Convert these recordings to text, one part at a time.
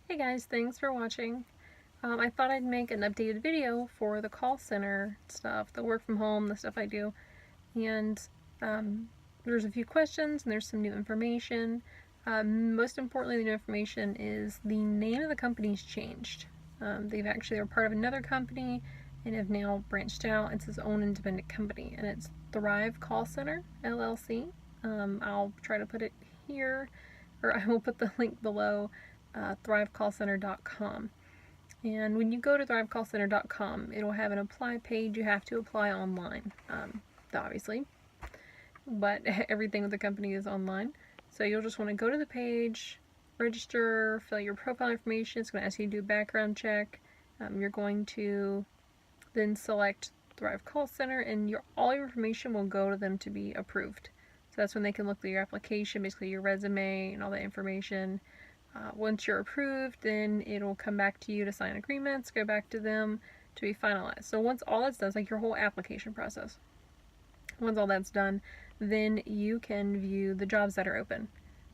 Hey guys, thanks for watching. I thought I'd make an updated video for the call center stuff, the work from home, the stuff I do. And there's a few questions and there's some new information. Most importantly, the new information is the name of the company's changed. They're part of another company and have now branched out. It's its own independent company, and it's Thrive Call Center, LLC. I'll try to put it here, or I will put the link below, thrivecallcenter.com. And when you go to thrivecallcenter.com, it'll have an apply page. You have to apply online, obviously, but everything with the company is online. So you'll just want to go to the page, register, fill your profile information. It's going to ask you to do a background check. You're going to then select Thrive Call Center, and all your information will go to them to be approved. So that's when they can look at your application, basically your resume and all that information. Once you're approved, then it'll come back to you to sign agreements, go back to them to be finalized. So once all that's done, it's like your whole application process. Once all that's done, then you can view the jobs that are open.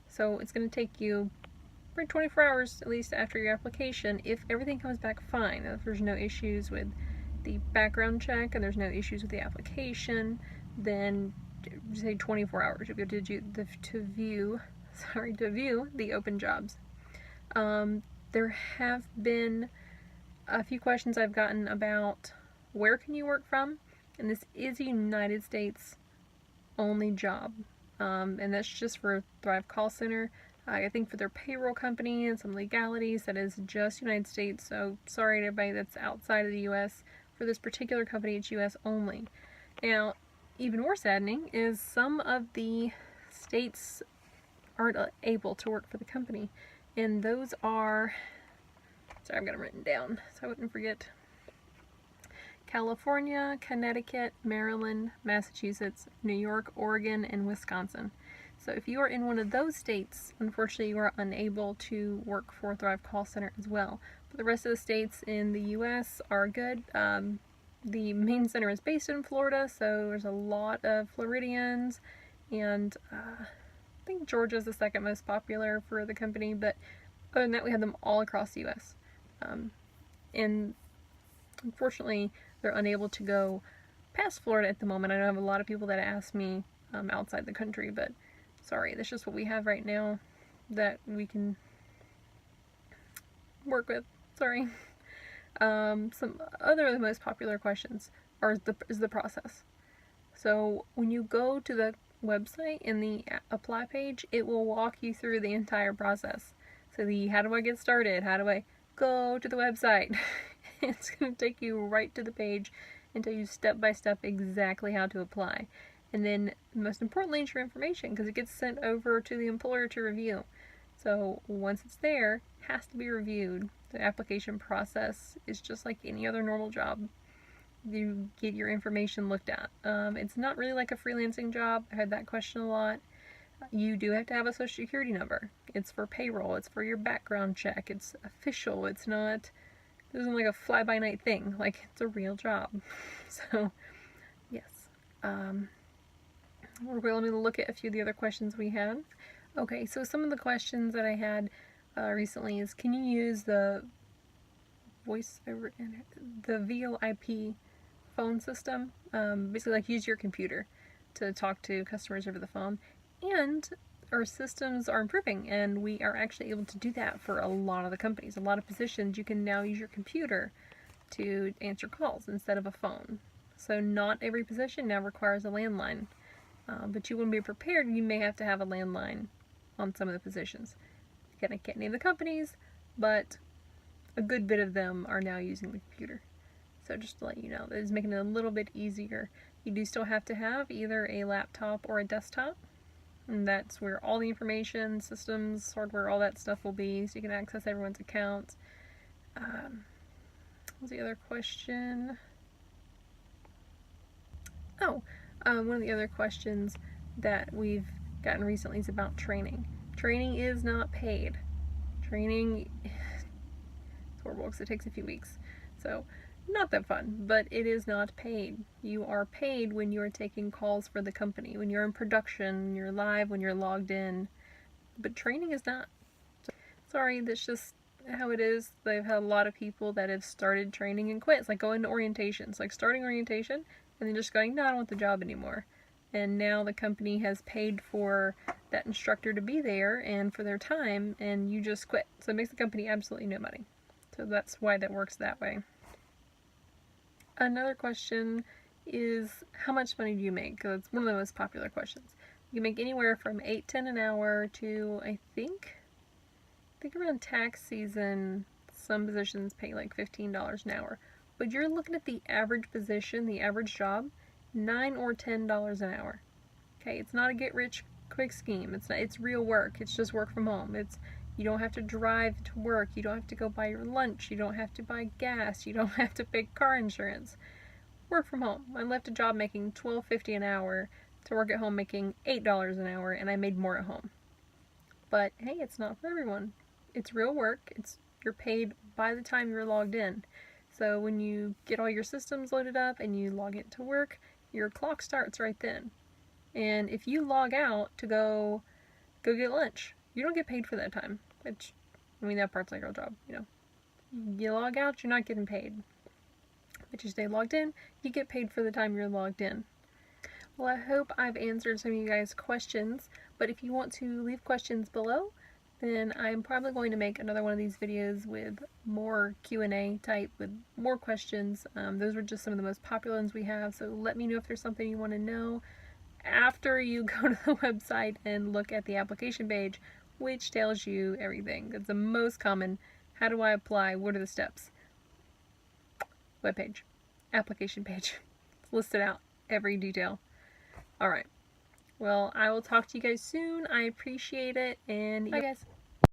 So it's going to take you 24 hours at least after your application. If everything comes back fine, if there's no issues with the background check and there's no issues with the application, then say 24 hours you'll be able to view the open jobs. There have been a few questions I've gotten about where can you work from, and this is a United States only job, and that's just for Thrive Call Center. I think for their payroll company and some legalities, that is just United States, so sorry to everybody that's outside of the US. For this particular company, it's US only. Now, even more saddening is some of the states aren't able to work for the company, and those are, sorry, I've got them written down so I wouldn't forget: California, Connecticut, Maryland, Massachusetts, New York, Oregon, and Wisconsin. So if you are in one of those states, unfortunately you are unable to work for Thrive Call Center as well. But the rest of the states in the US are good. The main center is based in Florida, so there's a lot of Floridians, and I think Georgia's the second most popular for the company, but other than that, we have them all across the US. And unfortunately, they're unable to go past Florida at the moment. I know I have a lot of people that ask me outside the country, but sorry, that's just what we have right now that we can work with. Sorry. Some other of the most popular questions is the process. So when you go to the website in the apply page, it will walk you through the entire process. So how do I get started? How do I go to the website? It's going to take you right to the page and tell you step by step exactly how to apply. And then, most importantly, is your information, because it gets sent over to the employer to review. So once it's there, it has to be reviewed. The application process is just like any other normal job. You get your information looked at. It's not really like a freelancing job. I had that question a lot. You do have to have a social security number. It's for payroll. It's for your background check. It's official. It isn't like a fly-by-night thing. Like, it's a real job. So, yes. We're going to look at a few of the other questions we had. Okay, so some of the questions that I had recently is, can you use the voice over the VoIP phone system? Basically, like, use your computer to talk to customers over the phone. And our systems are improving, and we are actually able to do that for a lot of the companies. A lot of positions, you can now use your computer to answer calls instead of a phone. So not every position now requires a landline, but you want to be prepared. You may have to have a landline on some of the positions. Again, I can't name the companies, but a good bit of them are now using the computer. So just to let you know, that is making it a little bit easier. You do still have to have either a laptop or a desktop, and that's where all the information, systems, hardware, all that stuff will be, so you can access everyone's accounts. What's the other question? One of the other questions that we've gotten recently is about training. Training is not paid. Training is horrible because it takes a few weeks. So, not that fun, but it is not paid. You are paid when you are taking calls for the company, when you're in production, when you're live, when you're logged in. But training is not. So, sorry, that's just how it is. They've had a lot of people that have started training and quit. It's like going to orientations, like starting orientation and then just going, no, I don't want the job anymore. And now the company has paid for that instructor to be there and for their time, and you just quit. So it makes the company absolutely no money. So that's why that works that way. Another question is, how much money do you make? Because it's one of the most popular questions. You make anywhere from $8-10 an hour to, I think around tax season, some positions pay like $15 an hour. But you're looking at the average position, the average job, $9 or $10 an hour. Okay, it's not a get rich quick scheme. It's real work. It's just work from home. You don't have to drive to work. You don't have to go buy your lunch. You don't have to buy gas. You don't have to pay car insurance. Work from home. I left a job making $12.50 an hour to work at home making $8 an hour, and I made more at home. But hey, it's not for everyone. It's real work. You're paid by the time you're logged in. So when you get all your systems loaded up and you log into work, your clock starts right then. And if you log out to go get lunch, you don't get paid for that time. Which, I mean, that part's like your job, you know. You log out, you're not getting paid. But you stay logged in, you get paid for the time you're logged in. Well, I hope I've answered some of you guys' questions, but if you want to leave questions below, then I'm probably going to make another one of these videos with more Q&A type, with more questions. Those were just some of the most popular ones we have, so let me know if there's something you want to know after you go to the website and look at the application page, which tells you everything. It's the most common. How do I apply? What are the steps? Webpage. Application page. It's listed out, every detail. Alright. Well, I will talk to you guys soon. I appreciate it, and bye guys.